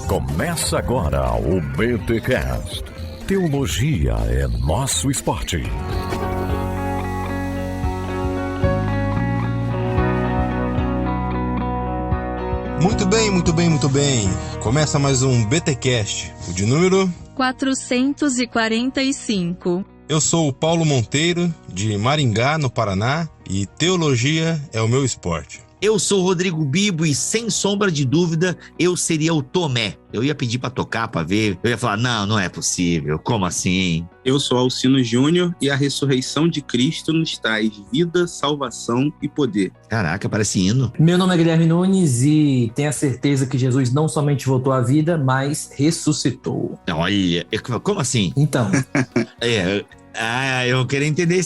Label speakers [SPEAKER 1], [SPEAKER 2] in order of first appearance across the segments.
[SPEAKER 1] Começa agora o BTCast. Teologia é nosso esporte.
[SPEAKER 2] Muito bem, muito bem, muito bem. Começa mais um BTcast, o de número
[SPEAKER 3] 445.
[SPEAKER 2] Eu sou o Paulo Monteiro, de Maringá, no Paraná, e teologia é o meu esporte.
[SPEAKER 4] Eu sou o Rodrigo Bibo e, sem sombra de dúvida, eu seria o Tomé. Eu ia pedir pra tocar, pra ver. Eu ia falar, não é possível. Como assim?
[SPEAKER 5] Eu sou Alcino Júnior e a ressurreição de Cristo nos traz vida, salvação e poder.
[SPEAKER 4] Caraca, parece hino.
[SPEAKER 6] Meu nome é Guilherme Nunes e tenho a certeza que Jesus não somente voltou à vida, mas ressuscitou.
[SPEAKER 4] Olha, como assim?
[SPEAKER 6] Então...
[SPEAKER 4] eu vou querer entender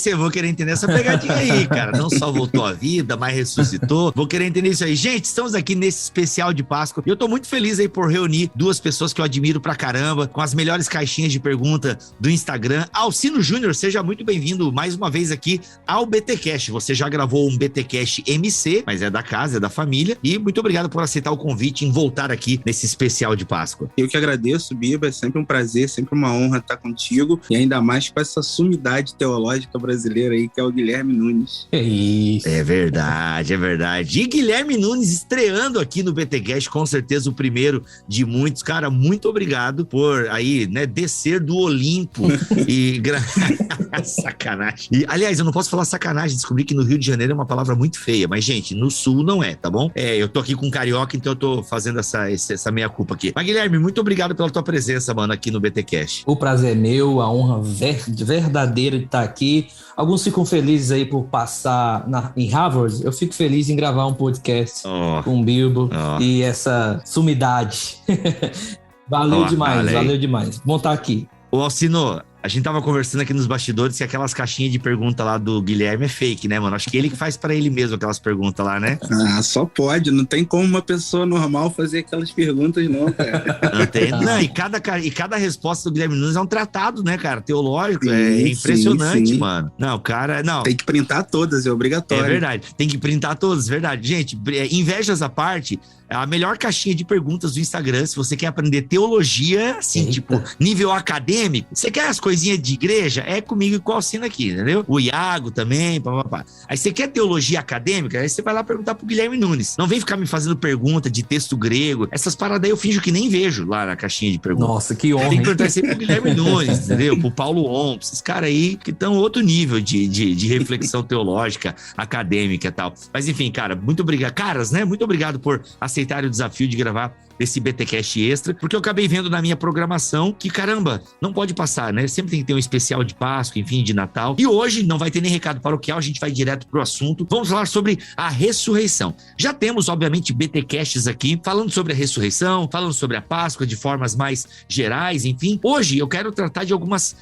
[SPEAKER 4] essa pegadinha aí, cara. Não só voltou à vida, mas ressuscitou. Vou querer entender isso aí. Gente, estamos aqui nesse especial de Páscoa e eu tô muito feliz aí por reunir duas pessoas que eu admiro pra caramba, com as melhores caixinhas de pergunta do Instagram. Alcino Júnior, seja muito bem-vindo mais uma vez aqui ao BTcast. Você já gravou um BTcast MC, mas é da casa, é da família. E muito obrigado por aceitar o convite em voltar aqui nesse especial de Páscoa.
[SPEAKER 5] Eu que agradeço, Biba. É sempre um prazer, sempre uma honra estar contigo. E ainda mais com essa sumidade teológica brasileira aí, que é o Guilherme Nunes.
[SPEAKER 6] É isso.
[SPEAKER 4] É verdade. E Guilherme Nunes estreando aqui no BTcast, com certeza o primeiro de muitos. Cara, muito obrigado por aí, né, descer do Olimpo e... Sacanagem. E, aliás, eu não posso falar sacanagem, descobri que no Rio de Janeiro é uma palavra muito feia, mas, gente, no Sul não é, tá bom? Eu tô aqui com carioca, então eu tô fazendo essa meia-culpa aqui. Mas, Guilherme, muito obrigado pela tua presença, mano, aqui no BTcast.
[SPEAKER 6] O prazer é meu, a honra verdadeira de estar aqui. Alguns ficam felizes aí por passar em Harvard. Eu fico feliz em gravar um podcast com o Bilbo e essa sumidade. Valeu demais. Bom estar aqui.
[SPEAKER 4] Ô, Alcino, a gente tava conversando aqui nos bastidores que aquelas caixinhas de pergunta lá do Guilherme é fake, né, mano? Acho que ele que faz pra ele mesmo aquelas perguntas lá, né?
[SPEAKER 5] Só pode. Não tem como uma pessoa normal fazer aquelas perguntas, não, cara.
[SPEAKER 4] Não tem. Não, e cada resposta do Guilherme Nunes é um tratado, né, cara? Teológico. É impressionante, mano. Não, cara, não.
[SPEAKER 5] Tem que printar todas, é obrigatório.
[SPEAKER 4] É verdade. Tem que printar todas, verdade. Gente, invejas à parte, a melhor caixinha de perguntas do Instagram, se você quer aprender teologia, assim, tipo, nível acadêmico, você quer as coisinhas de igreja, é comigo e com o Alcino aqui, entendeu? O Iago também, papapá. Aí você quer teologia acadêmica, aí você vai lá perguntar pro Guilherme Nunes. Não vem ficar me fazendo pergunta de texto grego, essas paradas aí eu finjo que nem vejo lá na caixinha de perguntas.
[SPEAKER 6] Nossa, que honra.
[SPEAKER 4] Tem que perguntar sempre pro Guilherme Nunes, entendeu? Pro Paulo Ompos, esses caras aí que estão outro nível de reflexão teológica, acadêmica e tal. Mas enfim, cara, muito obrigado. Caras, né? Muito obrigado por aceitar o desafio de gravar esse BTcast extra, porque eu acabei vendo na minha programação que, caramba, não pode passar, né? Sempre tem que ter um especial de Páscoa, enfim, de Natal. E hoje não vai ter nem recado paroquial, a gente vai direto pro assunto. Vamos falar sobre a ressurreição. Já temos, obviamente, BTcasts aqui, falando sobre a ressurreição, falando sobre a Páscoa de formas mais gerais, enfim. Hoje eu quero tratar de algumas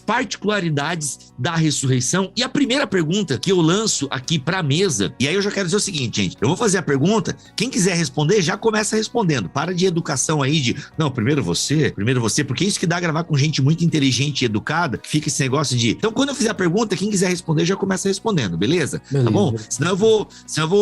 [SPEAKER 4] particularidades da ressurreição. E a primeira pergunta que eu lanço aqui pra mesa, e aí eu já quero dizer o seguinte, gente, eu vou fazer a pergunta, quem quiser responder, já começa respondendo. Para de educação aí de, não, primeiro você, porque é isso que dá a gravar com gente muito inteligente e educada, que fica esse negócio de, então quando eu fizer a pergunta, quem quiser responder já começa respondendo, beleza? Tá bom? Senão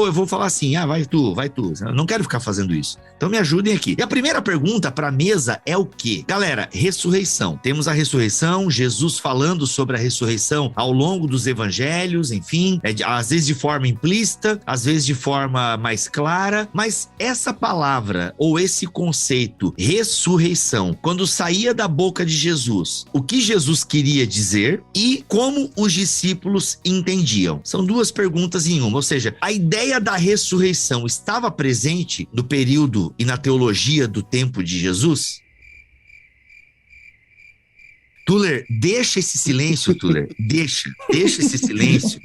[SPEAKER 4] eu vou falar assim, vai tu. Eu não quero ficar fazendo isso. Então me ajudem aqui. E a primeira pergunta pra mesa é o quê? Galera, ressurreição. Temos a ressurreição, Jesus falando sobre a ressurreição ao longo dos evangelhos, enfim, às vezes de forma implícita, às vezes de forma mais clara, mas essa palavra ou esse conceito, ressurreição, quando saía da boca de Jesus, o que Jesus queria dizer e como os discípulos entendiam? São duas perguntas em uma, ou seja, a ideia da ressurreição estava presente no período e na teologia do tempo de Jesus? Tuller, deixa esse silêncio, Tuller, deixa esse silêncio,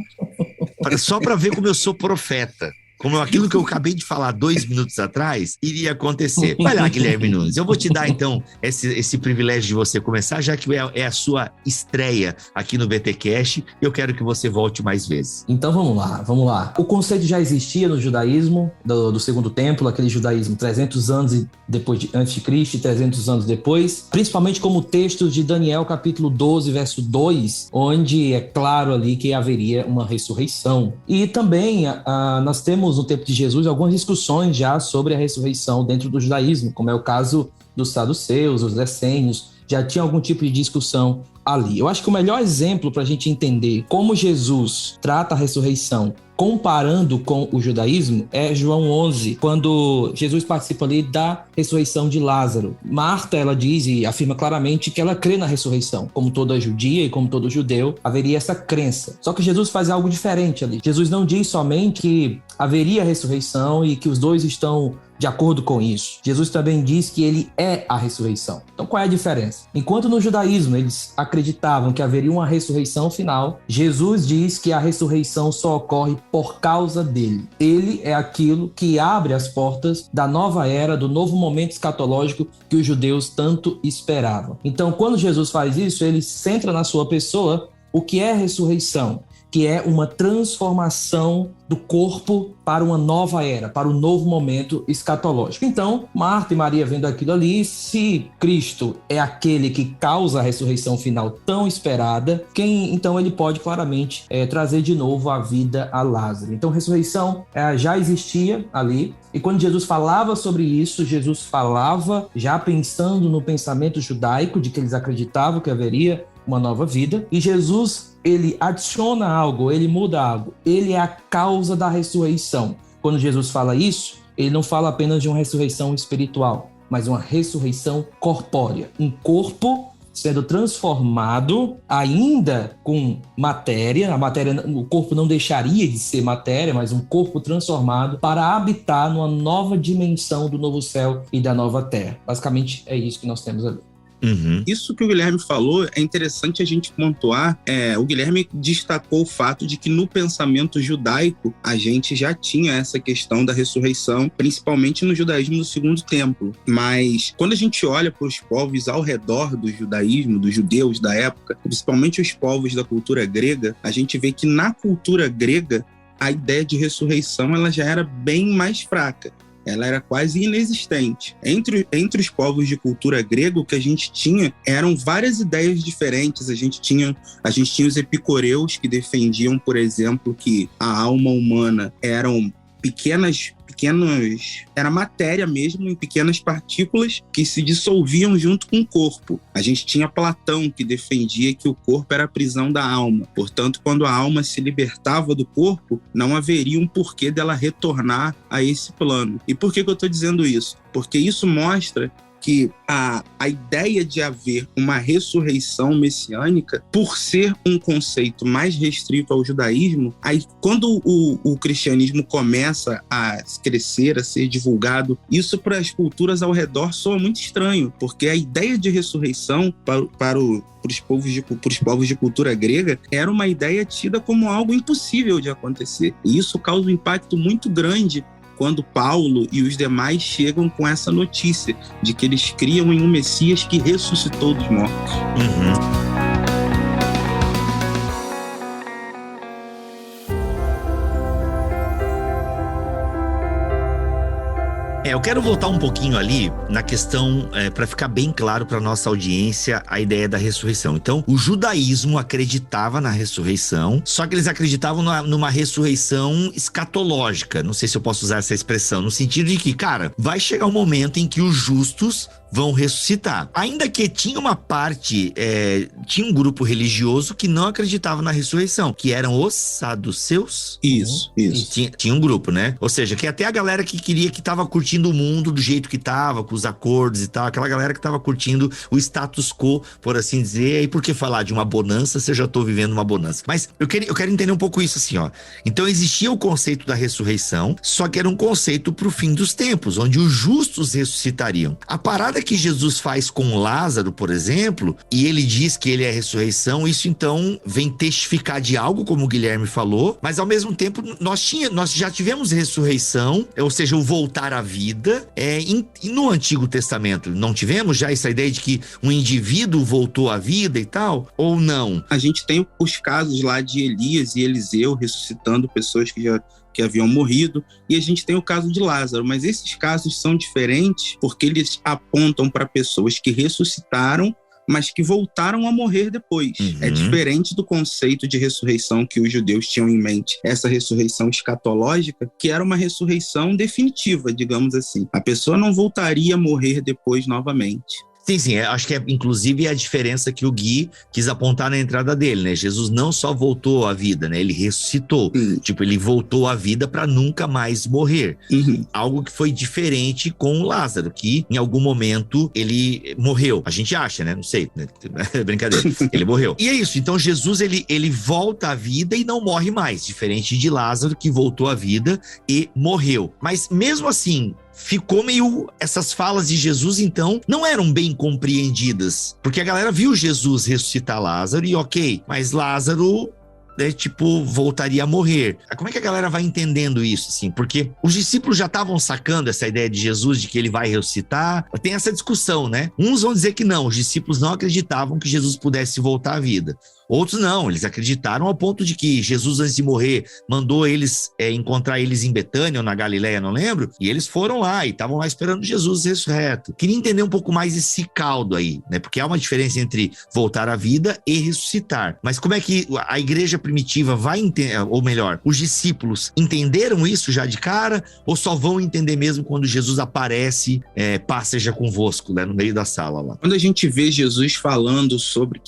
[SPEAKER 4] só para ver como eu sou profeta. Como aquilo que eu acabei de falar 2 minutos atrás, iria acontecer. Vai lá, Guilherme Nunes. Eu vou te dar, então, esse privilégio de você começar, já que é a sua estreia aqui no BTcast. Eu quero que você volte mais vezes.
[SPEAKER 6] Então, vamos lá. O conceito já existia no judaísmo, do Segundo Templo, aquele judaísmo 300 anos antes de Cristo e 300 anos depois, principalmente como textos de Daniel, capítulo 12, verso 2, onde é claro ali que haveria uma ressurreição. E também nós temos temos no tempo de Jesus algumas discussões já sobre a ressurreição dentro do judaísmo, como é o caso dos saduceus, os essênios, já tinha algum tipo de discussão ali. Eu acho que o melhor exemplo para a gente entender como Jesus trata a ressurreição comparando com o judaísmo é João 11, quando Jesus participa ali da ressurreição de Lázaro. Marta, ela diz e afirma claramente que ela crê na ressurreição. Como toda judia e como todo judeu, haveria essa crença. Só que Jesus faz algo diferente ali. Jesus não diz somente que haveria ressurreição e que os dois estão de acordo com isso. Jesus também diz que ele é a ressurreição. Então qual é a diferença? Enquanto no judaísmo eles acreditavam que haveria uma ressurreição final, Jesus diz que a ressurreição só ocorre por causa dele. Ele é aquilo que abre as portas da nova era, do novo momento escatológico que os judeus tanto esperavam. Então quando Jesus faz isso, ele centra na sua pessoa o que é ressurreição, que é uma transformação do corpo para uma nova era, para um novo momento escatológico. Então, Marta e Maria vendo aquilo ali, se Cristo é aquele que causa a ressurreição final tão esperada, então ele pode claramente trazer de novo a vida a Lázaro. Então, a ressurreição já existia ali, e quando Jesus falava sobre isso, Jesus falava já pensando no pensamento judaico, de que eles acreditavam que haveria uma nova vida, e Jesus, ele adiciona algo, ele muda algo, ele é a causa da ressurreição. Quando Jesus fala isso, ele não fala apenas de uma ressurreição espiritual, mas uma ressurreição corpórea, um corpo sendo transformado ainda com matéria, o corpo não deixaria de ser matéria, mas um corpo transformado para habitar numa nova dimensão do novo céu e da nova terra. Basicamente é isso que nós temos ali.
[SPEAKER 5] Uhum. Isso que o Guilherme falou é interessante a gente pontuar. O Guilherme destacou o fato de que no pensamento judaico a gente já tinha essa questão da ressurreição, principalmente no judaísmo do Segundo Templo. Mas quando a gente olha para os povos ao redor do judaísmo, dos judeus da época, principalmente os povos da cultura grega, a gente vê que na cultura grega a ideia de ressurreição ela já era bem mais fraca. Ela era quase inexistente. Entre os povos de cultura grega, o que a gente tinha eram várias ideias diferentes. A gente tinha os epicureus, que defendiam, por exemplo, que a alma humana eram era matéria mesmo, em pequenas partículas que se dissolviam junto com o corpo. A gente tinha Platão, que defendia que o corpo era a prisão da alma. Portanto, quando a alma se libertava do corpo, não haveria um porquê dela retornar a esse plano. E por que eu estou dizendo isso? Porque isso mostra que a ideia de haver uma ressurreição messiânica, por ser um conceito mais restrito ao judaísmo, aí quando o cristianismo começa a crescer, a ser divulgado, isso para as culturas ao redor soa muito estranho, porque a ideia de ressurreição para os povos de cultura grega era uma ideia tida como algo impossível de acontecer. E isso causa um impacto muito grande quando Paulo e os demais chegam com essa notícia de que eles criam em um Messias que ressuscitou dos mortos.
[SPEAKER 4] Uhum. Eu quero voltar um pouquinho ali na questão, para ficar bem claro para nossa audiência, a ideia da ressurreição. Então, o judaísmo acreditava na ressurreição, só que eles acreditavam numa ressurreição escatológica. Não sei se eu posso usar essa expressão, no sentido de que, cara, vai chegar um momento em que os justos vão ressuscitar. Ainda que tinha uma parte, tinha um grupo religioso que não acreditava na ressurreição, que eram os saduceus.
[SPEAKER 5] Isso.
[SPEAKER 4] Tinha um grupo, né? Ou seja, que até a galera que queria, que tava curtindo o mundo do jeito que tava, com os acordos e tal, aquela galera que tava curtindo o status quo, por assim dizer. E por que falar de uma bonança se eu já tô vivendo uma bonança? Mas eu quero entender um pouco isso assim, ó. Então existia o conceito da ressurreição, só que era um conceito pro fim dos tempos, onde os justos ressuscitariam. A parada que Jesus faz com Lázaro, por exemplo, e ele diz que ele é a ressurreição, isso então vem testificar de algo, como o Guilherme falou, mas ao mesmo tempo nós já tivemos ressurreição, ou seja, o voltar à vida, e no Antigo Testamento não tivemos já essa ideia de que um indivíduo voltou à vida e tal, ou não?
[SPEAKER 5] A gente tem os casos lá de Elias e Eliseu ressuscitando pessoas que haviam morrido, e a gente tem o caso de Lázaro, mas esses casos são diferentes porque eles apontam para pessoas que ressuscitaram, mas que voltaram a morrer depois. É diferente do conceito de ressurreição que os judeus tinham em mente. Essa ressurreição escatológica, que era uma ressurreição definitiva, digamos assim. A pessoa não voltaria a morrer depois novamente.
[SPEAKER 4] Sim, acho que é inclusive a diferença que o Gui quis apontar na entrada dele, né? Jesus não só voltou à vida, né? Ele ressuscitou. Tipo, ele voltou à vida para nunca mais morrer. Algo que foi diferente com o Lázaro, que em algum momento ele morreu. A gente acha, né? Não sei, né? Brincadeira. Ele morreu. E é isso. Então Jesus, ele volta à vida e não morre mais. Diferente de Lázaro, que voltou à vida e morreu. Mas mesmo assim, ficou meio... Essas falas de Jesus, então, não eram bem compreendidas. Porque a galera viu Jesus ressuscitar Lázaro e ok, mas Lázaro, né, tipo, voltaria a morrer. Como é que a galera vai entendendo isso, assim? Porque os discípulos já estavam sacando essa ideia de Jesus, de que ele vai ressuscitar. Tem essa discussão, né? Uns vão dizer que não, os discípulos não acreditavam que Jesus pudesse voltar à vida. Outros não, eles acreditaram ao ponto de que Jesus, antes de morrer, mandou eles encontrar eles em Betânia ou na Galileia, não lembro, e eles foram lá e estavam lá esperando Jesus ressurreto. Queria entender um pouco mais esse caldo aí, né? Porque há uma diferença entre voltar à vida e ressuscitar. Mas como é que a igreja primitiva vai entender, ou melhor, os discípulos entenderam isso já de cara, ou só vão entender mesmo quando Jesus aparece, paz seja convosco, né, no meio da sala lá?
[SPEAKER 5] Quando a gente vê Jesus falando sobre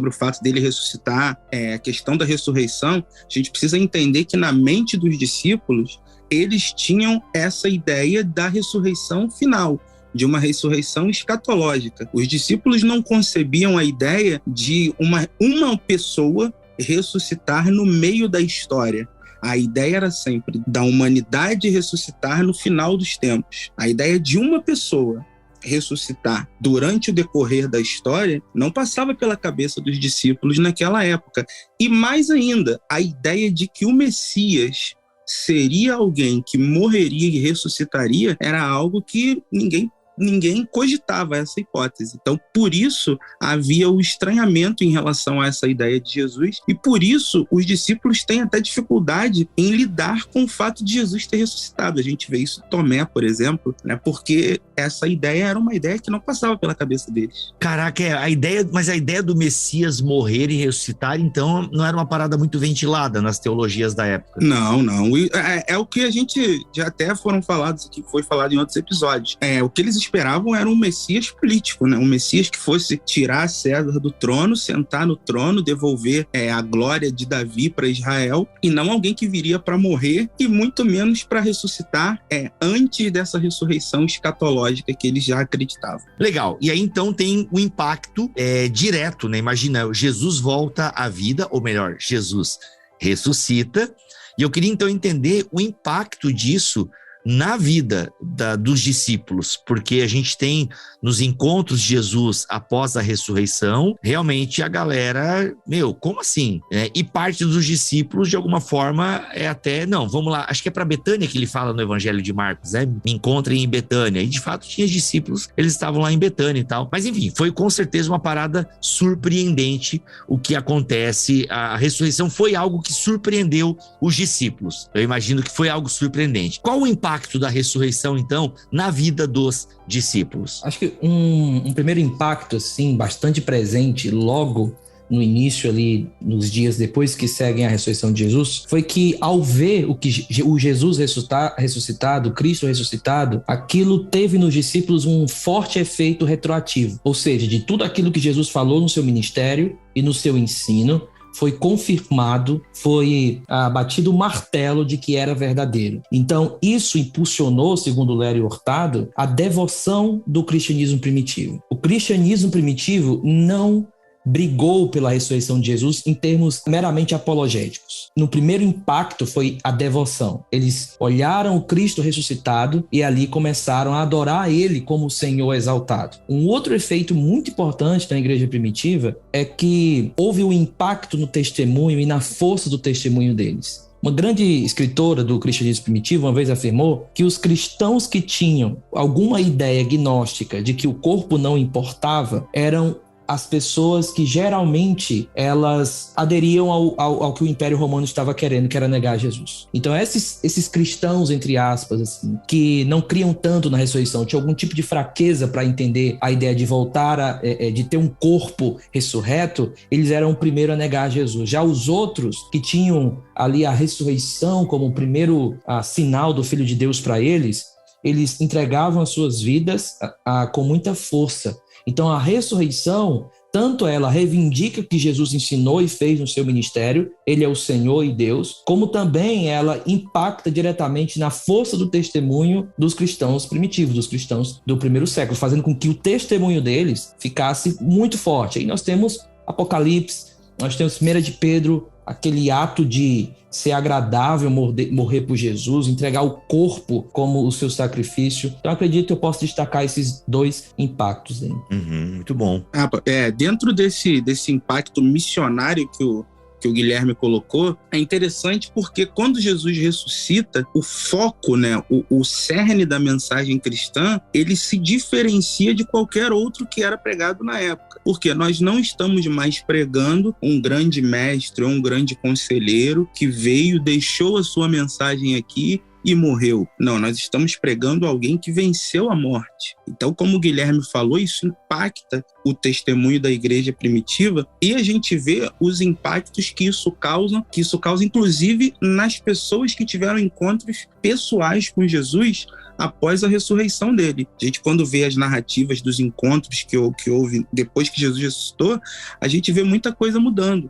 [SPEAKER 5] o fato dele ressuscitar, a questão da ressurreição, a gente precisa entender que na mente dos discípulos, eles tinham essa ideia da ressurreição final, de uma ressurreição escatológica. Os discípulos não concebiam a ideia de uma pessoa ressuscitar no meio da história. A ideia era sempre da humanidade ressuscitar no final dos tempos. A ideia de uma pessoa ressuscitar durante o decorrer da história não passava pela cabeça dos discípulos naquela época. E mais ainda, a ideia de que o Messias seria alguém que morreria e ressuscitaria era algo que ninguém cogitava essa hipótese. Então, por isso, havia o estranhamento em relação a essa ideia de Jesus, e por isso os discípulos têm até dificuldade em lidar com o fato de Jesus ter ressuscitado. A gente vê isso em Tomé, por exemplo, né? Porque essa ideia era uma ideia que não passava pela cabeça deles.
[SPEAKER 4] Caraca, mas a ideia do Messias morrer e ressuscitar, então, não era uma parada muito ventilada nas teologias da época.
[SPEAKER 5] Não. É o que a gente já até foi falado em outros episódios. O que eles esperavam era um Messias político, né? Um Messias que fosse tirar César do trono, sentar no trono, devolver a glória de Davi para Israel, e não alguém que viria para morrer, e muito menos para ressuscitar antes dessa ressurreição escatológica que eles já acreditavam.
[SPEAKER 4] Legal. E aí então tem o impacto direto, né? Imagina, Jesus volta à vida, ou melhor, Jesus ressuscita, e eu queria então entender o impacto disso na vida dos discípulos, porque a gente tem nos encontros de Jesus após a ressurreição, realmente a galera, como assim? E parte dos discípulos, de alguma forma, vamos lá, acho que é para Betânia que ele fala no Evangelho de Marcos, me encontrem em Betânia, e de fato tinha discípulos, eles estavam lá em Betânia e tal, mas enfim, foi com certeza uma parada surpreendente o que acontece, a ressurreição foi algo que surpreendeu os discípulos, eu imagino que foi algo surpreendente. Qual o impacto da ressurreição, então, na vida dos discípulos?
[SPEAKER 6] Acho que um primeiro impacto, assim, bastante presente logo no início ali, nos dias depois que seguem a ressurreição de Jesus, foi que ao ver o Jesus ressuscitado, Cristo ressuscitado, aquilo teve nos discípulos um forte efeito retroativo. Ou seja, de tudo aquilo que Jesus falou no seu ministério e no seu ensino, foi confirmado, foi batido o martelo de que era verdadeiro. Então, isso impulsionou, segundo Lério Hurtado, a devoção do cristianismo primitivo. O cristianismo primitivo não brigou pela ressurreição de Jesus em termos meramente apologéticos. No primeiro impacto foi a devoção. Eles olharam o Cristo ressuscitado e ali começaram a adorar ele como o Senhor exaltado. Um outro efeito muito importante na igreja primitiva é que houve um impacto no testemunho e na força do testemunho deles. Uma grande escritora do cristianismo primitivo uma vez afirmou que os cristãos que tinham alguma ideia gnóstica de que o corpo não importava eram as pessoas que geralmente elas aderiam ao que o Império Romano estava querendo, que era negar Jesus. Então esses cristãos, entre aspas, assim, que não criam tanto na ressurreição, tinham algum tipo de fraqueza para entender a ideia de voltar, de ter um corpo ressurreto, eles eram o primeiro a negar Jesus. Já os outros que tinham ali a ressurreição como o primeiro sinal do Filho de Deus para eles entregavam as suas vidas com muita força. Então a ressurreição, tanto ela reivindica o que Jesus ensinou e fez no seu ministério, ele é o Senhor e Deus, como também ela impacta diretamente na força do testemunho dos cristãos primitivos, dos cristãos do primeiro século, fazendo com que o testemunho deles ficasse muito forte. Aí nós temos Apocalipse, nós temos 1 de Pedro, aquele ato de ser agradável morrer por Jesus, entregar o corpo como o seu sacrifício. Então, acredito que eu posso destacar esses dois impactos aí.
[SPEAKER 4] Muito bom.
[SPEAKER 5] Dentro desse impacto missionário que o Guilherme colocou, é interessante porque quando Jesus ressuscita, o foco, né, o cerne da mensagem cristã, ele se diferencia de qualquer outro que era pregado na época. Porque nós não estamos mais pregando um grande mestre ou um grande conselheiro que veio, deixou a sua mensagem aqui e morreu. Não, nós estamos pregando alguém que venceu a morte. Então, como o Guilherme falou, isso impacta o testemunho da igreja primitiva e a gente vê os impactos que isso causa inclusive nas pessoas que tiveram encontros pessoais com Jesus após a ressurreição dele. A gente, quando vê as narrativas dos encontros que houve depois que Jesus ressuscitou, a gente vê muita coisa mudando.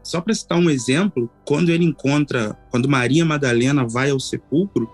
[SPEAKER 5] Só para citar um exemplo, quando Maria Madalena vai ao sepulcro,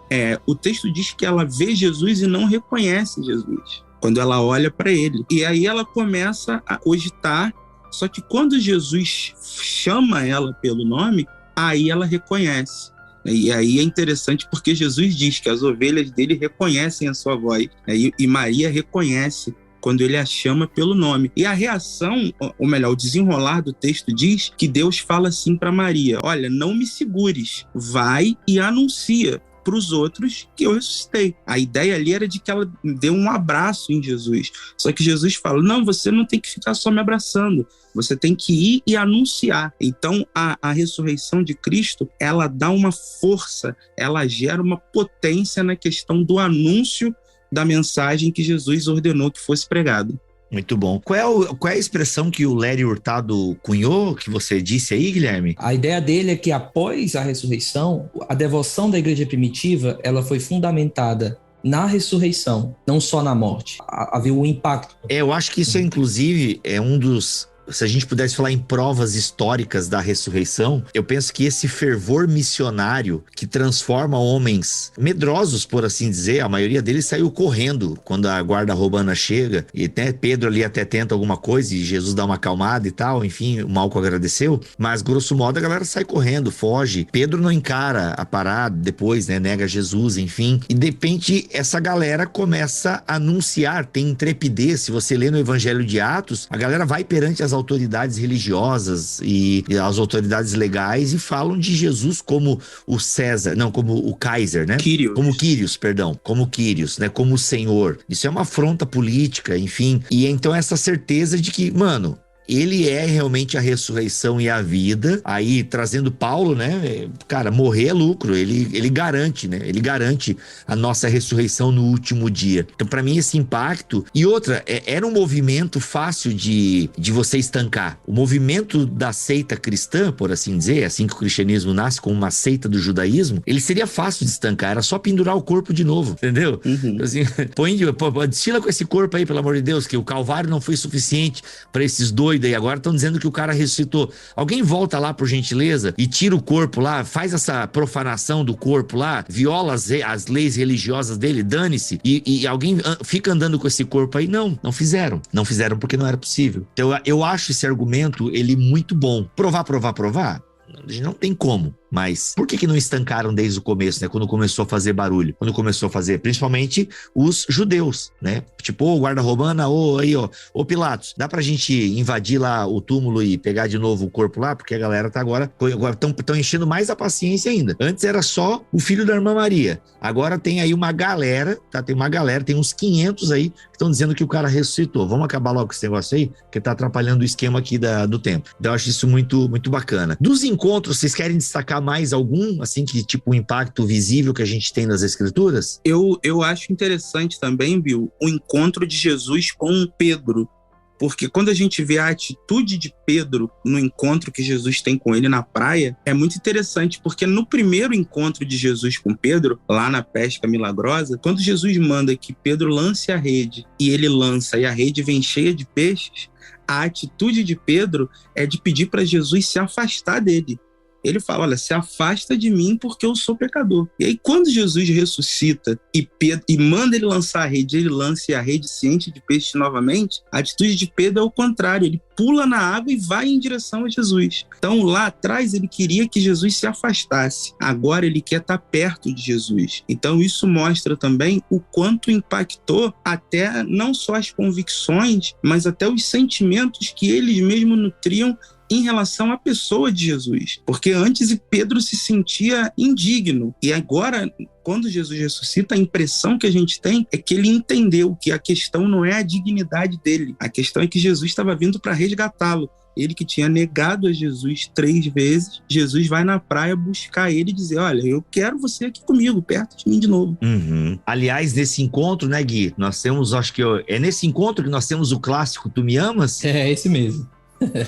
[SPEAKER 5] o texto diz que ela vê Jesus e não reconhece Jesus, quando ela olha para ele. E aí ela começa a cogitar, só que quando Jesus chama ela pelo nome, aí ela reconhece. E aí é interessante porque Jesus diz que as ovelhas dele reconhecem a sua voz, e Maria reconhece quando ele a chama pelo nome. E a reação, ou melhor, o desenrolar do texto diz que Deus fala assim para Maria: olha, não me segures, vai e anuncia para os outros que eu ressuscitei. A ideia ali era de que ela deu um abraço em Jesus. Só que Jesus fala: não, você não tem que ficar só me abraçando, você tem que ir e anunciar. Então, a ressurreição de Cristo, ela dá uma força, ela gera uma potência na questão do anúncio da mensagem que Jesus ordenou que fosse pregada.
[SPEAKER 4] Muito bom. Qual é a expressão que o Lério Hurtado cunhou, que você disse aí, Guilherme?
[SPEAKER 6] A ideia dele é que após a ressurreição, a devoção da igreja primitiva, ela foi fundamentada na ressurreição, não só na morte. Havia um impacto.
[SPEAKER 4] Eu acho que isso, inclusive, é um dos... Se a gente pudesse falar em provas históricas da ressurreição, eu penso que esse fervor missionário que transforma homens medrosos, por assim dizer, a maioria deles saiu correndo quando a guarda romana chega, e até Pedro ali até tenta alguma coisa e Jesus dá uma acalmada e tal, enfim, o Malco agradeceu, mas grosso modo a galera sai correndo, foge. Pedro não encara a parada depois, né, nega Jesus, enfim, e de repente essa galera começa a anunciar, tem intrepidez. Se você lê no Evangelho de Atos, a galera vai perante as autoridades religiosas e as autoridades legais e falam de Jesus como o César, não, como o Kaiser, né? Como Quírios, né? Como o Senhor. Isso é uma afronta política, enfim. E então essa certeza de que, mano, ele é realmente a ressurreição e a vida. Aí, trazendo Paulo, né? Cara, morrer é lucro. Ele garante, né? Ele garante a nossa ressurreição no último dia. Então, pra mim, esse impacto... E outra, era um movimento fácil de você estancar. O movimento da seita cristã, por assim dizer, assim que o cristianismo nasce como uma seita do judaísmo, ele seria fácil de estancar. Era só pendurar o corpo de novo, entendeu? Assim, destila com esse corpo aí, pelo amor de Deus, que o Calvário não foi suficiente para esses doidos. E agora estão dizendo que o cara ressuscitou. Alguém volta lá, por gentileza, e tira o corpo lá, faz essa profanação do corpo lá, viola as leis religiosas dele, dane-se, e alguém fica andando com esse corpo aí. Não fizeram. Não fizeram porque não era possível. Então eu acho esse argumento, ele muito bom. Provar. A gente não tem como. Mas por que não estancaram desde o começo, né? Quando começou a fazer barulho, quando começou a fazer, principalmente os judeus, né? Tipo, guarda romana, ô Pilatos, dá pra gente invadir lá o túmulo e pegar de novo o corpo lá? Porque a galera tá agora estão enchendo mais a paciência ainda. Antes era só o filho da irmã Maria. Agora tem aí uma galera, tá? Tem uns 500 aí que estão dizendo que o cara ressuscitou. Vamos acabar logo com esse negócio aí, que tá atrapalhando o esquema aqui do templo. Então eu acho isso muito, muito bacana. Dos encontros, vocês querem destacar mais algum, assim, que tipo, o impacto visível que a gente tem nas escrituras?
[SPEAKER 5] Eu acho interessante também, Bill, o encontro de Jesus com Pedro. Porque quando a gente vê a atitude de Pedro no encontro que Jesus tem com ele na praia, é muito interessante, porque no primeiro encontro de Jesus com Pedro, lá na pesca milagrosa, quando Jesus manda que Pedro lance a rede, e ele lança e a rede vem cheia de peixes, a atitude de Pedro é de pedir para Jesus se afastar dele. Ele fala, olha, se afasta de mim porque eu sou pecador. E aí quando Jesus ressuscita e manda ele lançar a rede, ele lança e a rede se enche de peixe novamente, a atitude de Pedro é o contrário, ele pula na água e vai em direção a Jesus. Então lá atrás ele queria que Jesus se afastasse, agora ele quer estar perto de Jesus. Então isso mostra também o quanto impactou até não só as convicções, mas até os sentimentos que eles mesmos nutriam em relação à pessoa de Jesus. Porque antes Pedro se sentia indigno. E agora, quando Jesus ressuscita, a impressão que a gente tem é que ele entendeu que a questão não é a dignidade dele. A questão é que Jesus estava vindo para resgatá-lo. Ele que tinha negado a Jesus 3 vezes, Jesus vai na praia buscar ele e dizer, olha, eu quero você aqui comigo, perto de mim de novo.
[SPEAKER 4] Uhum. Aliás, nesse encontro, né, Gui, nós temos, é nesse encontro que nós temos o clássico Tu Me Amas?
[SPEAKER 6] É, esse mesmo.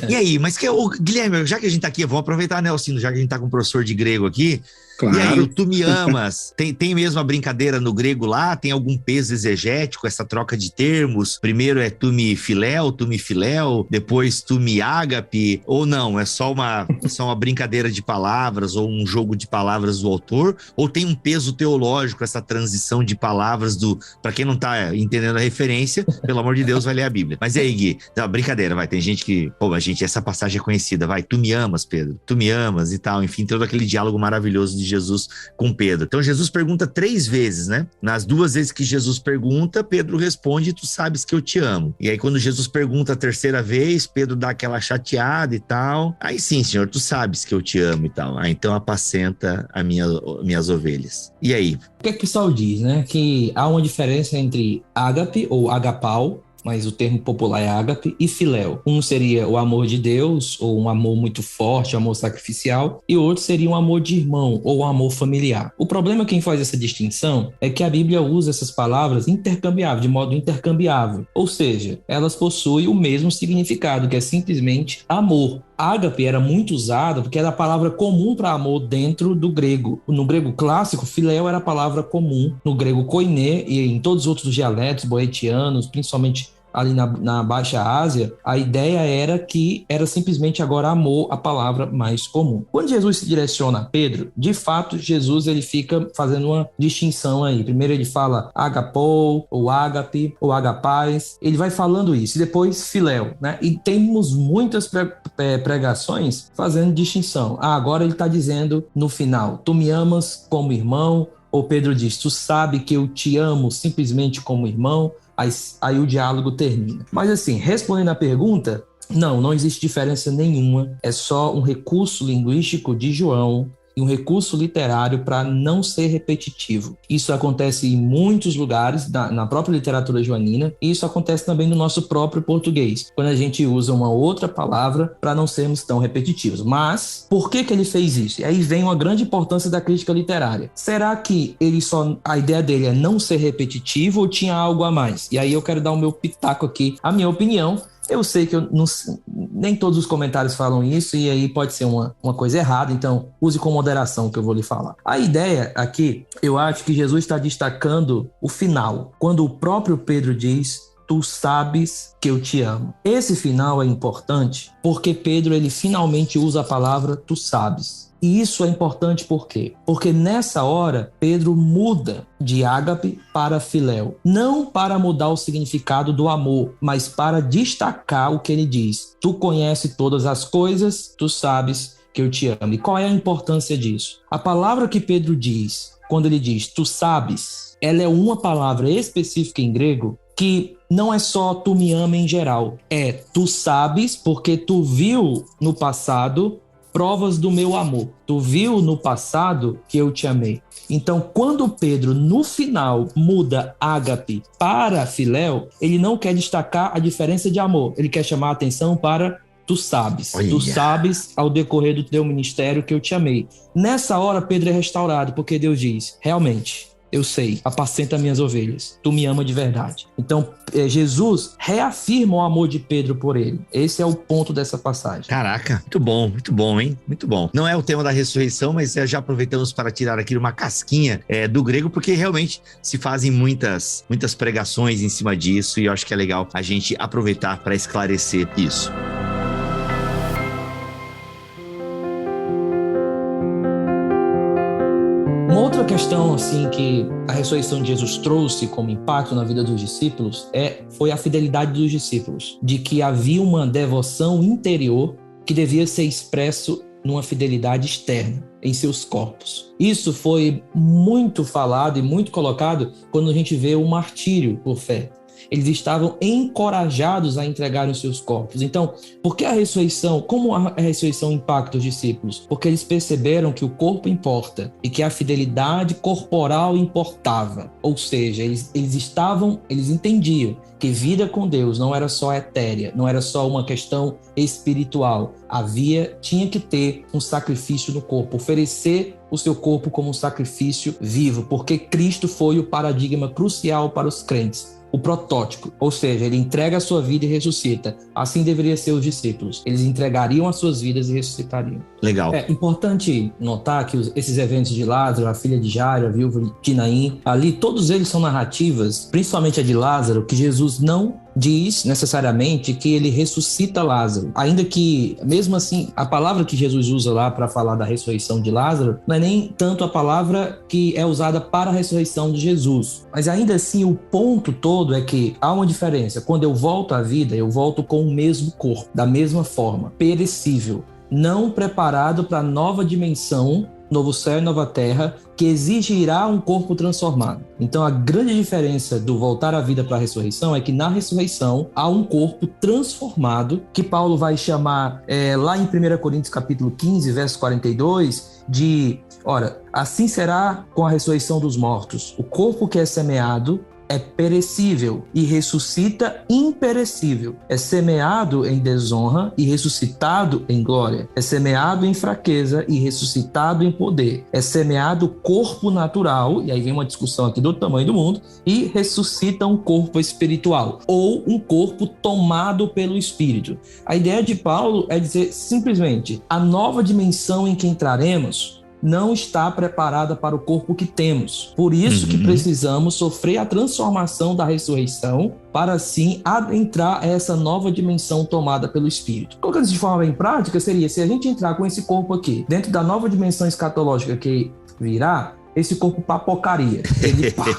[SPEAKER 4] E aí, mas Guilherme, já que a gente tá aqui, vamos aproveitar, né, Alcino, já que a gente tá com um professor de grego aqui.
[SPEAKER 5] Claro.
[SPEAKER 4] E aí, o Tu Me Amas, tem mesmo a brincadeira no grego lá? Tem algum peso exegético, essa troca de termos? Primeiro é Tu Me Filéu, depois Tu Me Ágape, ou não, é só uma brincadeira de palavras ou um jogo de palavras do autor? Ou tem um peso teológico, essa transição de palavras pra quem não tá entendendo a referência, pelo amor de Deus, vai ler a Bíblia. Mas e aí, Gui? Não, brincadeira, vai, tem gente que, essa passagem é conhecida, vai, Tu me amas, Pedro, tu me amas e tal, enfim, todo aquele diálogo maravilhoso de Jesus com Pedro. Então Jesus pergunta 3 vezes, né? Nas 2 vezes que Jesus pergunta, Pedro responde, tu sabes que eu te amo. E aí quando Jesus pergunta a 3ª vez, Pedro dá aquela chateada e tal. Aí sim, Senhor, tu sabes que eu te amo e tal. Ah, então apacenta minhas ovelhas. E aí?
[SPEAKER 6] O que é que o pessoal diz, né? Que há uma diferença entre ágape ou agapau, mas o termo popular é ágape, e filéu. Um seria o amor de Deus, ou um amor muito forte, um amor sacrificial, e o outro seria um amor de irmão, ou um amor familiar. O problema, quem faz essa distinção, é que a Bíblia usa essas palavras de modo intercambiável, ou seja, elas possuem o mesmo significado, que é simplesmente amor. Ágape era muito usada porque era a palavra comum para amor dentro do grego. No grego clássico, filéu era a palavra comum. No grego koiné e em todos os outros dialetos boetianos, principalmente ali na Baixa Ásia, a ideia era que era simplesmente agora amor a palavra mais comum. Quando Jesus se direciona a Pedro, de fato, Jesus ele fica fazendo uma distinção aí. Primeiro ele fala agapou, ou ágape, ou agapais. Ele vai falando isso. E depois filéu, né? E temos muitas pregações fazendo distinção. Agora ele está dizendo no final, tu me amas como irmão, ou Pedro diz, tu sabe que eu te amo simplesmente como irmão. Aí o diálogo termina. Mas assim, respondendo à pergunta, não existe diferença nenhuma. É só um recurso linguístico de João e um recurso literário para não ser repetitivo. Isso acontece em muitos lugares, na própria literatura joanina, e isso acontece também no nosso próprio português, quando a gente usa uma outra palavra para não sermos tão repetitivos. Mas, por que ele fez isso? E aí vem uma grande importância da crítica literária. Será que a ideia dele é não ser repetitivo ou tinha algo a mais? E aí eu quero dar o meu pitaco aqui, a minha opinião. Eu sei que nem todos os comentários falam isso, e aí pode ser uma coisa errada, então use com moderação o que eu vou lhe falar. A ideia aqui, eu acho que Jesus está destacando o final, quando o próprio Pedro diz, tu sabes que eu te amo. Esse final é importante porque Pedro ele finalmente usa a palavra tu sabes. E isso é importante por quê? Porque nessa hora, Pedro muda de ágape para filéu. Não para mudar o significado do amor, mas para destacar o que ele diz. Tu conheces todas as coisas, tu sabes que eu te amo. E qual é a importância disso? A palavra que Pedro diz, quando ele diz, tu sabes, ela é uma palavra específica em grego que não é só tu me ama em geral. É tu sabes porque tu viu no passado provas do meu amor. Tu viu no passado que eu te amei. Então, quando Pedro, no final, muda ágape para filéu, ele não quer destacar a diferença de amor. Ele quer chamar a atenção para tu sabes. Tu sabes ao decorrer do teu ministério que eu te amei. Nessa hora, Pedro é restaurado, porque Deus diz, realmente, eu sei, apacenta minhas ovelhas, tu me ama de verdade. Então, Jesus reafirma o amor de Pedro por ele. Esse é o ponto dessa passagem.
[SPEAKER 4] Caraca, muito bom, hein? Muito bom. Não é o tema da ressurreição, mas já aproveitamos para tirar aqui uma casquinha do grego, porque realmente se fazem muitas pregações em cima disso, e eu acho que é legal a gente aproveitar para esclarecer isso.
[SPEAKER 6] Uma outra questão assim que a ressurreição de Jesus trouxe como impacto na vida dos discípulos foi a fidelidade dos discípulos, de que havia uma devoção interior que devia ser expresso numa fidelidade externa em seus corpos. Isso foi muito falado e muito colocado quando a gente vê o martírio por fé. Eles estavam encorajados a entregar os seus corpos. Então, por que a ressurreição? Como a ressurreição impacta os discípulos? Porque eles perceberam que o corpo importa e que a fidelidade corporal importava. Ou seja, eles entendiam que vida com Deus não era só etérea, não era só uma questão espiritual. Tinha que ter um sacrifício no corpo, oferecer o seu corpo como um sacrifício vivo, porque Cristo foi o paradigma crucial para os crentes. O protótipo, ou seja, ele entrega a sua vida e ressuscita. Assim deveria ser os discípulos. Eles entregariam as suas vidas e ressuscitariam.
[SPEAKER 4] Legal.
[SPEAKER 6] É importante notar que esses eventos de Lázaro, a filha de Jairo, a viúva de Naim, ali todos eles são narrativas, principalmente a de Lázaro, que Jesus não diz necessariamente que ele ressuscita Lázaro. Ainda que, mesmo assim, a palavra que Jesus usa lá para falar da ressurreição de Lázaro não é nem tanto a palavra que é usada para a ressurreição de Jesus. Mas ainda assim, o ponto todo é que há uma diferença. Quando eu volto à vida, eu volto com o mesmo corpo, da mesma forma, perecível, não preparado para a nova dimensão, novo céu e nova terra, que exigirá um corpo transformado. Então, a grande diferença do voltar à vida para a ressurreição é que na ressurreição há um corpo transformado, que Paulo vai chamar lá em 1 Coríntios capítulo 15, verso 42, assim será com a ressurreição dos mortos. O corpo que é semeado é perecível e ressuscita imperecível. É semeado em desonra e ressuscitado em glória. É semeado em fraqueza e ressuscitado em poder. É semeado corpo natural, e aí vem uma discussão aqui do tamanho do mundo, e ressuscita um corpo espiritual, ou um corpo tomado pelo Espírito. A ideia de Paulo é dizer simplesmente, a nova dimensão em que entraremos não está preparada para o corpo que temos. Por isso que precisamos sofrer a transformação da ressurreição para assim adentrar essa nova dimensão tomada pelo Espírito. Colocando isso de forma bem prática, seria se a gente entrar com esse corpo aqui, dentro da nova dimensão escatológica que virá, esse corpo papocaria,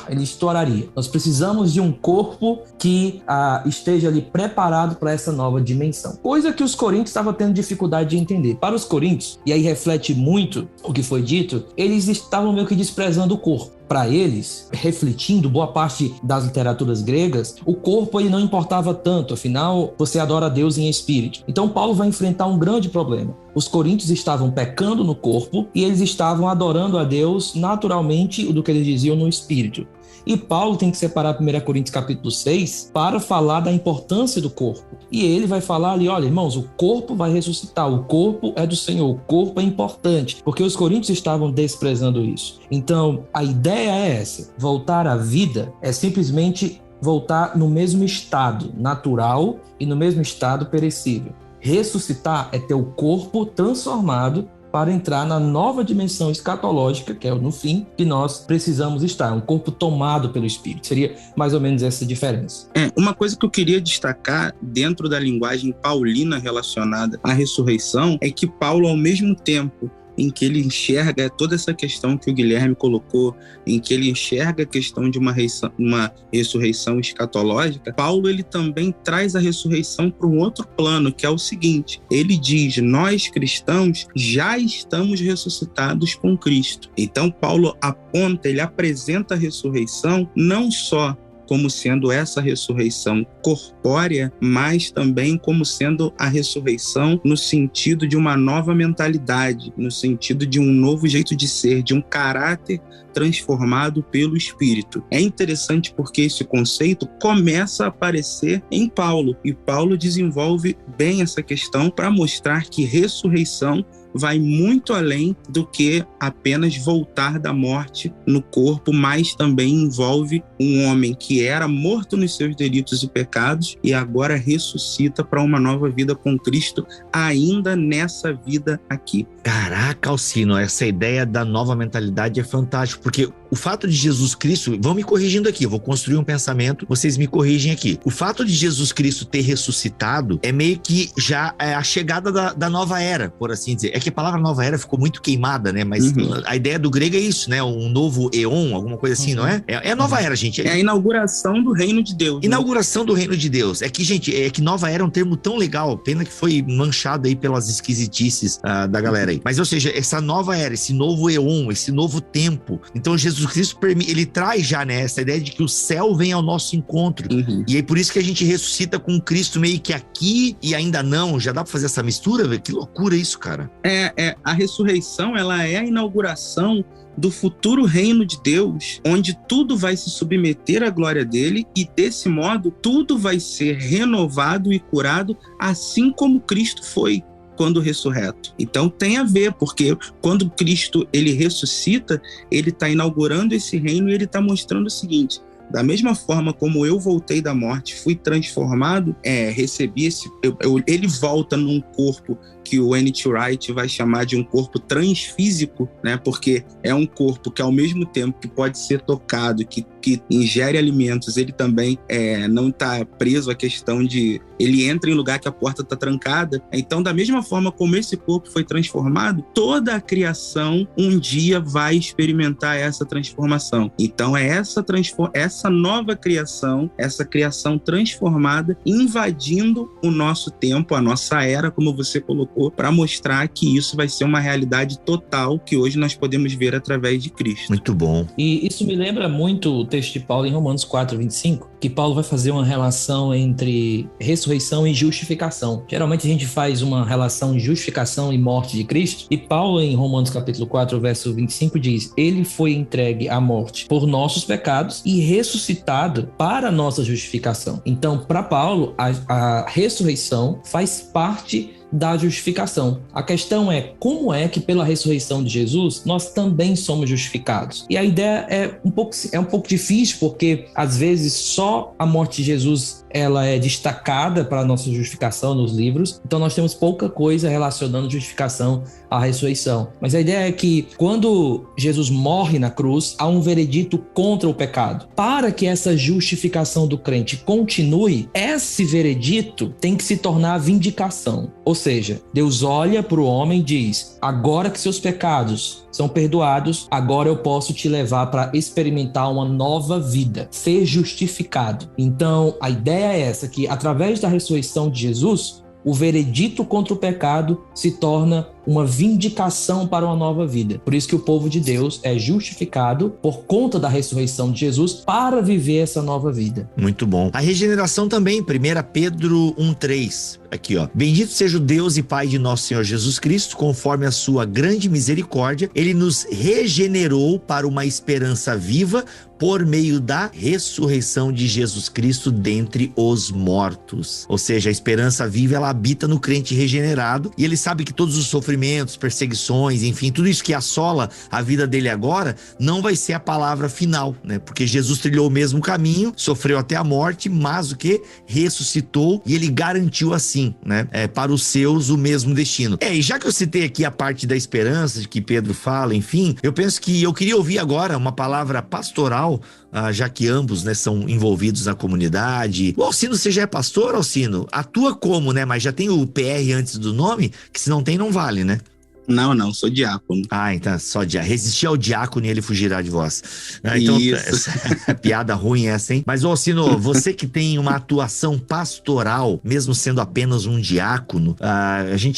[SPEAKER 6] ele estouraria. Nós precisamos de um corpo que esteja ali preparado para essa nova dimensão. Coisa que os coríntios estavam tendo dificuldade de entender. Para os coríntios, e aí reflete muito o que foi dito, eles estavam meio que desprezando o corpo. Para eles, refletindo boa parte das literaturas gregas, o corpo ele não importava tanto, afinal, você adora a Deus em espírito. Então, Paulo vai enfrentar um grande problema. Os coríntios estavam pecando no corpo e eles estavam adorando a Deus naturalmente do que eles diziam no espírito. E Paulo tem que separar 1 Coríntios capítulo 6 para falar da importância do corpo. E ele vai falar ali, olha, irmãos, o corpo vai ressuscitar, o corpo é do Senhor, o corpo é importante, porque os coríntios estavam desprezando isso. Então, a ideia é essa, voltar à vida é simplesmente voltar no mesmo estado natural e no mesmo estado perecível. Ressuscitar é ter o corpo transformado para entrar na nova dimensão escatológica, que é no fim, que nós precisamos estar. Um corpo tomado pelo Espírito. Seria mais ou menos essa diferença.
[SPEAKER 5] Uma coisa que eu queria destacar dentro da linguagem paulina relacionada à ressurreição é que Paulo, ao mesmo tempo em que ele enxerga toda essa questão que o Guilherme colocou, em que ele enxerga a questão de uma ressurreição escatológica, Paulo ele também traz a ressurreição para um outro plano, que é o seguinte: ele diz, nós cristãos já estamos ressuscitados com Cristo. Então Paulo aponta, ele apresenta a ressurreição não só como sendo essa ressurreição corpórea, mas também como sendo a ressurreição no sentido de uma nova mentalidade, no sentido de um novo jeito de ser, de um caráter transformado pelo Espírito. É interessante porque esse conceito começa a aparecer em Paulo, e Paulo desenvolve bem essa questão para mostrar que ressurreição vai muito além do que apenas voltar da morte no corpo, mas também envolve um homem que era morto nos seus delitos e pecados e agora ressuscita para uma nova vida com Cristo, ainda nessa vida aqui.
[SPEAKER 4] Caraca, Alcino, essa ideia da nova mentalidade é fantástico, porque o fato de Jesus Cristo, vão me corrigindo aqui, eu vou construir um pensamento, vocês me corrigem aqui. O fato de Jesus Cristo ter ressuscitado é meio que já a chegada da nova era, por assim dizer. É que a palavra nova era ficou muito queimada, né? Mas a ideia do grego é isso, né? Um novo éon, alguma coisa assim, não é? É a nova era, gente.
[SPEAKER 5] É a inauguração do reino de Deus.
[SPEAKER 4] Inauguração, né? Do reino de Deus. É que, gente, nova era é um termo tão legal, pena que foi manchado aí pelas esquisitices da galera aí. Mas, ou seja, essa nova era, esse novo éon, esse novo tempo. Então, Jesus Cristo, ele traz já, né, essa ideia de que o céu vem ao nosso encontro. E aí, por isso que a gente ressuscita com Cristo meio que aqui e ainda não. Já dá pra fazer essa mistura, velho? Que loucura isso, cara.
[SPEAKER 5] A ressurreição, ela é a inauguração do futuro reino de Deus, onde tudo vai se submeter à glória dele e, desse modo, tudo vai ser renovado e curado, assim como Cristo foi quando ressurreto. Então tem a ver, porque quando Cristo ele ressuscita, ele está inaugurando esse reino e ele está mostrando o seguinte: da mesma forma como eu voltei da morte, fui transformado, recebi ele volta num corpo que o N.T. Wright vai chamar de um corpo transfísico, né? Porque é um corpo que, ao mesmo tempo que pode ser tocado, que ingere alimentos, ele também não está preso à questão de... Ele entra em lugar que a porta está trancada. Então, da mesma forma como esse corpo foi transformado, toda a criação um dia vai experimentar essa transformação. Então, é essa nova criação, essa criação transformada, invadindo o nosso tempo, a nossa era, como você colocou, para mostrar que isso vai ser uma realidade total que hoje nós podemos ver através de Cristo.
[SPEAKER 4] Muito bom.
[SPEAKER 6] E isso me lembra muito o texto de Paulo em Romanos 4:25, que Paulo vai fazer uma relação entre ressurreição e justificação. Geralmente a gente faz uma relação de justificação e morte de Cristo, e Paulo em Romanos capítulo 4, verso 25 diz: ele foi entregue à morte por nossos pecados e ressuscitado para a nossa justificação. Então, para Paulo, a ressurreição faz parte da justificação. A questão é como é que pela ressurreição de Jesus nós também somos justificados. E a ideia é um pouco difícil, porque às vezes só a morte de Jesus ela é destacada para a nossa justificação nos livros, então nós temos pouca coisa relacionando justificação à ressurreição. Mas a ideia é que quando Jesus morre na cruz, há um veredito contra o pecado. Para que essa justificação do crente continue, esse veredito tem que se tornar vindicação. Ou seja, Deus olha para o homem e diz: agora que seus pecados são perdoados, agora eu posso te levar para experimentar uma nova vida, ser justificado. Então, a ideia é essa, que através da ressurreição de Jesus, o veredito contra o pecado se torna uma vindicação para uma nova vida. Por isso que o povo de Deus é justificado por conta da ressurreição de Jesus para viver essa nova vida.
[SPEAKER 4] Muito bom. A regeneração também, 1 Pedro 1:3. Aqui, ó. Bendito seja o Deus e Pai de nosso Senhor Jesus Cristo, conforme a sua grande misericórdia, ele nos regenerou para uma esperança viva por meio da ressurreição de Jesus Cristo dentre os mortos. Ou seja, a esperança viva, ela habita no crente regenerado, e ele sabe que todos os sofrimentos, perseguições, enfim, tudo isso que assola a vida dele agora, não vai ser a palavra final, né? Porque Jesus trilhou o mesmo caminho, sofreu até a morte, mas o que? Ressuscitou, e ele garantiu assim, né? Para os seus o mesmo destino. E já que eu citei aqui a parte da esperança, de que Pedro fala, enfim, eu penso que eu queria ouvir agora uma palavra pastoral, já que ambos, né, são envolvidos na comunidade. O Alcino, você já é pastor, Alcino? Atua como, né? Mas já tem o PR antes do nome, que se não tem, não vale, né?
[SPEAKER 5] Não, sou diácono.
[SPEAKER 4] Então, só diácono. Resistir ao diácono e ele fugirá de vós. Então, piada ruim essa, hein? Mas, Alcino, você que tem uma atuação pastoral, mesmo sendo apenas um diácono,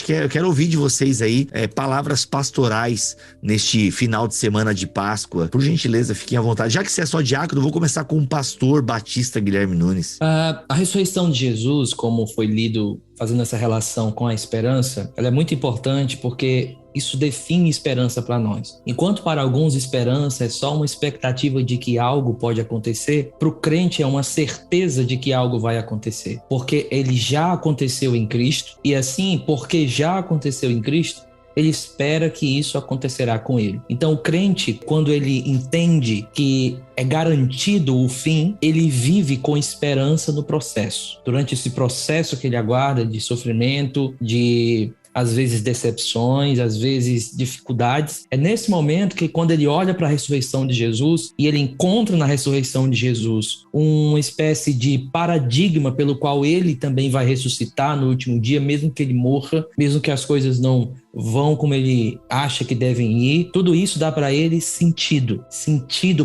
[SPEAKER 4] eu quero ouvir de vocês aí palavras pastorais neste final de semana de Páscoa. Por gentileza, fiquem à vontade. Já que você é só diácono, eu vou começar com o pastor Batista Guilherme Nunes.
[SPEAKER 6] A ressurreição de Jesus, como foi lido fazendo essa relação com a esperança, ela é muito importante porque isso define esperança para nós. Enquanto para alguns esperança é só uma expectativa de que algo pode acontecer, para o crente é uma certeza de que algo vai acontecer, porque ele já aconteceu em Cristo, e assim, porque já aconteceu em Cristo, ele espera que isso acontecerá com ele. Então, o crente, quando ele entende que é garantido o fim, ele vive com esperança no processo. Durante esse processo que ele aguarda de sofrimento, de às vezes decepções, às vezes dificuldades. É nesse momento que, quando ele olha para a ressurreição de Jesus e ele encontra na ressurreição de Jesus uma espécie de paradigma pelo qual ele também vai ressuscitar no último dia, mesmo que ele morra, mesmo que as coisas não vão como ele acha que devem ir, tudo isso dá para ele sentido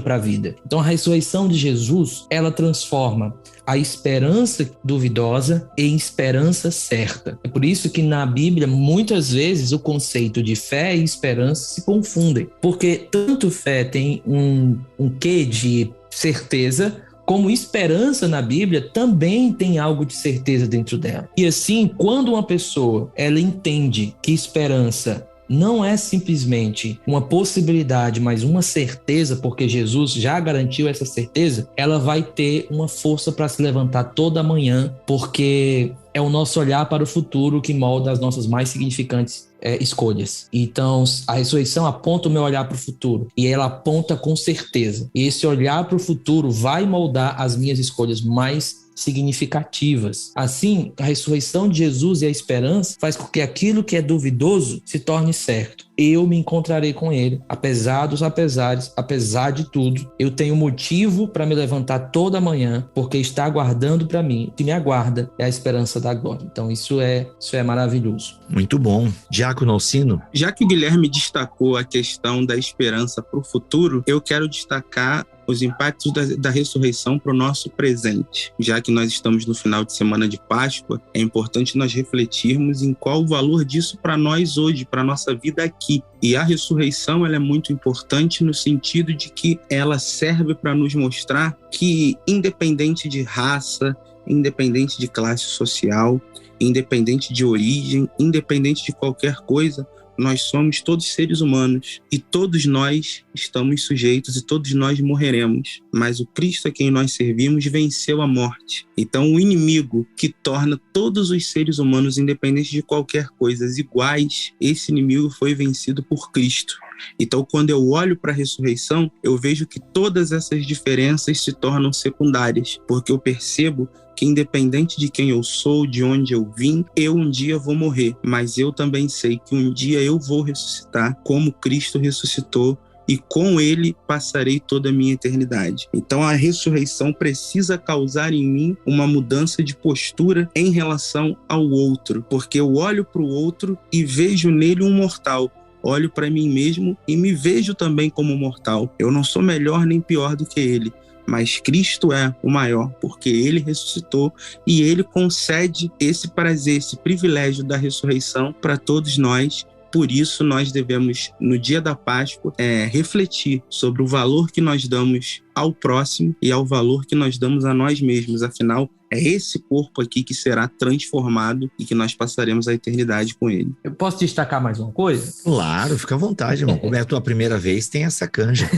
[SPEAKER 6] para a vida. Então a ressurreição de Jesus, ela transforma a esperança duvidosa em esperança certa. É por isso que na Bíblia, muitas vezes, o conceito de fé e esperança se confundem, porque tanto fé tem um quê de certeza, como esperança na Bíblia também tem algo de certeza dentro dela. E assim, quando uma pessoa ela entende que esperança não é simplesmente uma possibilidade, mas uma certeza, porque Jesus já garantiu essa certeza, ela vai ter uma força para se levantar toda manhã, porque é o nosso olhar para o futuro que molda as nossas mais significantes escolhas. Então, a ressurreição aponta o meu olhar para o futuro, e ela aponta com certeza. E esse olhar para o futuro vai moldar as minhas escolhas mais significativas. Assim, a ressurreição de Jesus e a esperança faz com que aquilo que é duvidoso se torne certo. Eu me encontrarei com ele, apesar dos apesares, apesar de tudo. Eu tenho motivo para me levantar toda manhã, porque está aguardando para mim. O que me aguarda é a esperança da glória. Então isso é maravilhoso.
[SPEAKER 4] Muito bom. Diácono Alcino?
[SPEAKER 5] Já que o Guilherme destacou a questão da esperança para o futuro, eu quero destacar os impactos da ressurreição para o nosso presente. Já que nós estamos no final de semana de Páscoa, é importante nós refletirmos em qual o valor disso para nós hoje, para a nossa vida aqui. E a ressurreição ela é muito importante no sentido de que ela serve para nos mostrar que, independente de raça, independente de classe social, independente de origem, independente de qualquer coisa, nós somos todos seres humanos e todos nós estamos sujeitos e todos nós morreremos. Mas o Cristo a quem nós servimos venceu a morte. Então o inimigo que torna todos os seres humanos, independente de qualquer coisa, iguais, esse inimigo foi vencido por Cristo. Então, quando eu olho para a ressurreição, eu vejo que todas essas diferenças se tornam secundárias, porque eu percebo que, independente de quem eu sou, de onde eu vim, eu um dia vou morrer, mas eu também sei que um dia eu vou ressuscitar como Cristo ressuscitou, e com ele passarei toda a minha eternidade. Então a ressurreição precisa causar em mim uma mudança de postura em relação ao outro, porque eu olho para o outro e vejo nele um mortal. Olho para mim mesmo e me vejo também como mortal. Eu não sou melhor nem pior do que ele, mas Cristo é o maior, porque ele ressuscitou e ele concede esse prazer, esse privilégio da ressurreição para todos nós. Por isso, nós devemos, no dia da Páscoa, refletir sobre o valor que nós damos ao próximo e ao valor que nós damos a nós mesmos. Afinal, é esse corpo aqui que será transformado e que nós passaremos a eternidade com ele.
[SPEAKER 6] Eu posso destacar mais uma coisa?
[SPEAKER 4] Claro, fica à vontade, irmão. Como é a tua primeira vez, tem essa canja.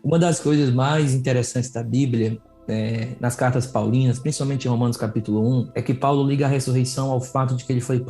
[SPEAKER 6] Uma das coisas mais interessantes da Bíblia, nas cartas paulinas, principalmente em Romanos capítulo 1, é que Paulo liga a ressurreição ao fato de que ele foi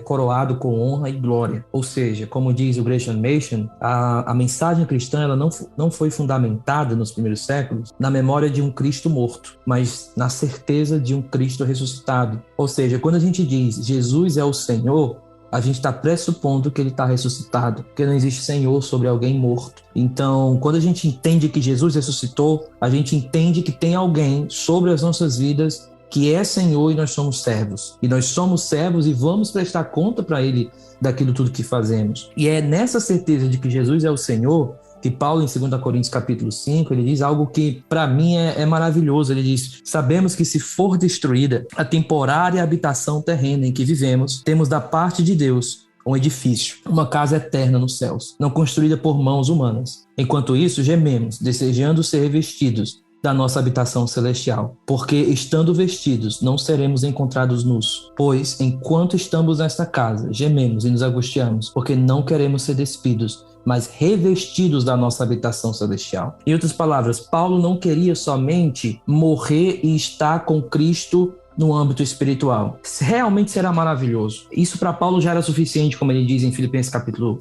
[SPEAKER 6] coroado com honra e glória. Ou seja, como diz o Gresham Machen, a mensagem cristã ela não foi fundamentada nos primeiros séculos na memória de um Cristo morto, mas na certeza de um Cristo ressuscitado. Ou seja, quando a gente diz Jesus é o Senhor, a gente está pressupondo que ele está ressuscitado, porque não existe Senhor sobre alguém morto. Então, quando a gente entende que Jesus ressuscitou, a gente entende que tem alguém sobre as nossas vidas que é Senhor e nós somos servos. E nós somos servos e vamos prestar conta para Ele daquilo tudo que fazemos. E é nessa certeza de que Jesus é o Senhor que Paulo, em 2 Coríntios capítulo 5, ele diz algo que para mim é maravilhoso. Ele diz: sabemos que se for destruída a temporária habitação terrena em que vivemos, temos da parte de Deus um edifício, uma casa eterna nos céus, não construída por mãos humanas. Enquanto isso, gememos, desejando ser revestidos da nossa habitação celestial, porque estando vestidos não seremos encontrados nus, pois enquanto estamos nesta casa, gememos e nos angustiamos, porque não queremos ser despidos, mas revestidos da nossa habitação celestial. Em outras palavras, Paulo não queria somente morrer e estar com Cristo no âmbito espiritual. Realmente será maravilhoso. Isso para Paulo já era suficiente, como ele diz em Filipenses capítulo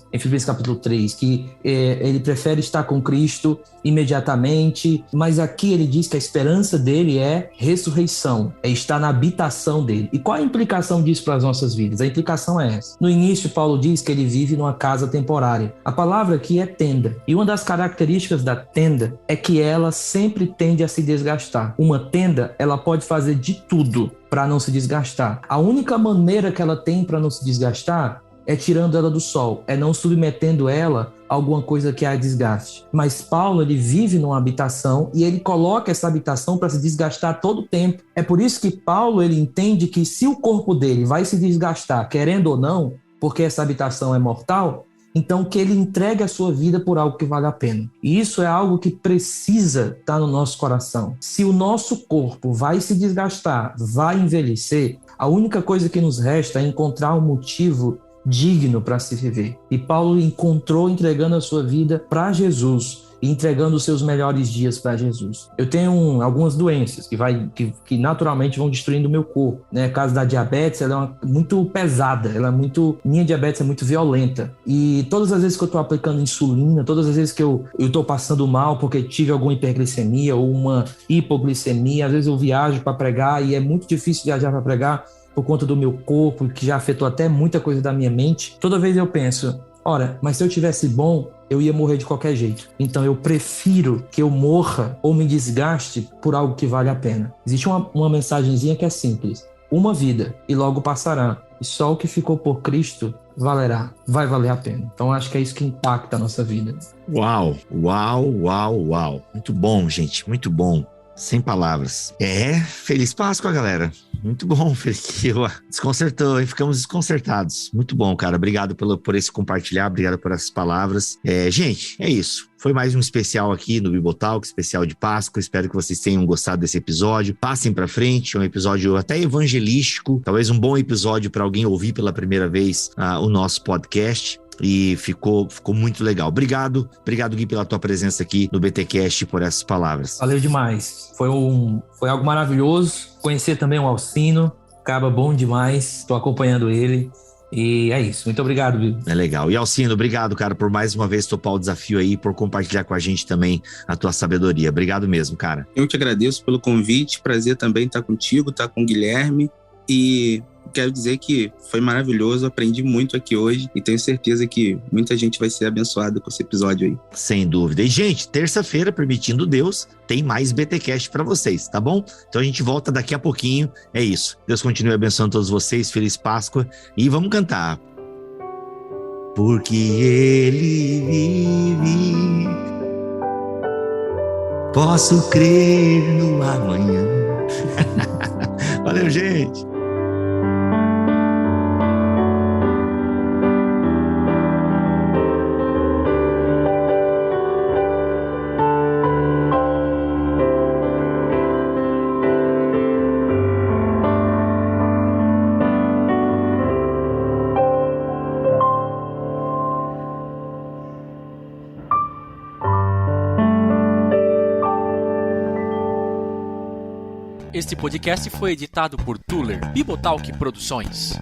[SPEAKER 6] 3, que ele prefere estar com Cristo imediatamente, mas aqui ele diz que a esperança dele é ressurreição, é estar na habitação dele. E qual a implicação disso para as nossas vidas? A implicação é essa. No início, Paulo diz que ele vive numa casa temporária. A palavra aqui é tenda. E uma das características da tenda é que ela sempre tende a se desgastar. Uma tenda, ela pode fazer de tudo para não se desgastar. A única maneira que ela tem para não se desgastar é tirando ela do sol, é não submetendo ela a alguma coisa que a desgaste. Mas Paulo, ele vive numa habitação e ele coloca essa habitação para se desgastar todo o tempo. É por isso que Paulo, ele entende que se o corpo dele vai se desgastar, querendo ou não, porque essa habitação é mortal, então que ele entregue a sua vida por algo que vale a pena. E isso é algo que precisa estar no nosso coração. Se o nosso corpo vai se desgastar, vai envelhecer, a única coisa que nos resta é encontrar um motivo digno para se viver. E Paulo encontrou entregando a sua vida para Jesus e entregando os seus melhores dias para Jesus. Eu tenho algumas doenças que naturalmente vão destruindo o meu corpo, né? No caso da diabetes, ela é muito pesada, minha diabetes é muito violenta. E todas as vezes que eu estou aplicando insulina, todas as vezes que eu estou passando mal porque tive alguma hiperglicemia ou uma hipoglicemia, às vezes eu viajo para pregar e é muito difícil viajar para pregar por conta do meu corpo, que já afetou até muita coisa da minha mente. Toda vez eu penso, ora, mas se eu tivesse bom, eu ia morrer de qualquer jeito. Então eu prefiro que eu morra ou me desgaste por algo que vale a pena. Existe uma mensagenzinha que é simples. Uma vida e logo passará. E só o que ficou por Cristo valerá. Vai valer a pena. Então acho que é isso que impacta a nossa vida.
[SPEAKER 4] Uau, uau, uau, uau. Muito bom, gente. Muito bom. Sem palavras. Feliz Páscoa, galera. Muito bom, Felipe. Desconcertou, hein? Ficamos desconcertados. Muito bom, cara. Obrigado por esse compartilhar, obrigado por essas palavras. Gente, é isso. Foi mais um especial aqui no Bibotalk, especial de Páscoa. Espero que vocês tenham gostado desse episódio. Passem pra frente, é um episódio até evangelístico. Talvez um bom episódio para alguém ouvir pela primeira vez o nosso podcast. E ficou muito legal. Obrigado, Gui, pela tua presença aqui no BTcast, por essas palavras.
[SPEAKER 6] Valeu demais. Foi algo maravilhoso. Conhecer também o Alcino, cara bom demais. Estou acompanhando ele. E é isso. Muito obrigado, Bill.
[SPEAKER 4] É legal. E Alcino, obrigado, cara, por mais uma vez topar o desafio aí, por compartilhar com a gente também a tua sabedoria. Obrigado mesmo, cara.
[SPEAKER 5] Eu te agradeço pelo convite. Prazer também estar contigo, estar com o Guilherme. E quero dizer que foi maravilhoso, aprendi muito aqui hoje e tenho certeza que muita gente vai ser abençoada com esse episódio aí.
[SPEAKER 4] Sem dúvida. E, gente, terça-feira, permitindo Deus, tem mais BTcast pra vocês, tá bom? Então a gente volta daqui a pouquinho. É isso. Deus continue abençoando todos vocês. Feliz Páscoa. E vamos cantar. Porque Ele vive, posso crer no amanhã. Valeu, gente.
[SPEAKER 3] Este podcast foi editado por Tuller Bibotalk Produções.